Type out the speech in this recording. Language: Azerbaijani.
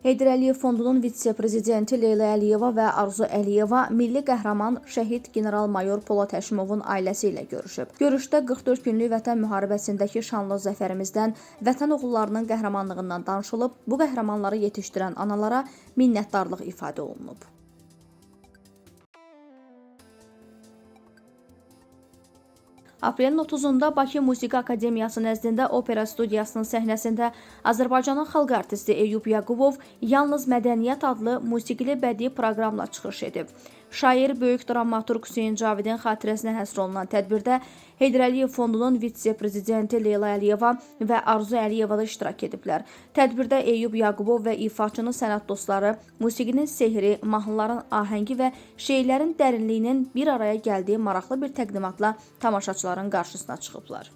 Heydər Əliyev Fondunun vitse-prezidenti Leyla Əliyeva və Arzu Əliyeva milli qəhrəman şəhid general-mayor Polad Həşimovun ailəsi ilə görüşüb. Görüşdə 44 günlük Vətən müharibəsindəki şanlı zəfərimizdən, Vətən oğullarının qəhrəmanlığından danışılıb, bu qəhrəmanları yetişdirən analara minnətdarlıq ifadə olunub. Aprelin 30-da Bakı Musiqi Akademiyası nəzdində opera studiyasının səhnəsində Azərbaycanın xalq artisti Eyüp Yaqubov Yalnız Mədəniyyət adlı musiqili bədii proqramla çıxış edib. Şair, böyük dramaturq Hüseyn Cavidin xatirəsinə həsr olunan tədbirdə Heydər Əliyev Fondunun vitse-prezidenti Leyla Əliyeva və Arzu Əliyeva da iştirak ediblər. Tədbirdə Eyüp Yaqubov və ifaçının sənət dostları musiqinin sehri, mahnıların ahəngi və şeirlərin dərinliyinin bir araya gəldiyi maraqlı bir təqdimatla tamaşaçıların qarşısına çıxıblar.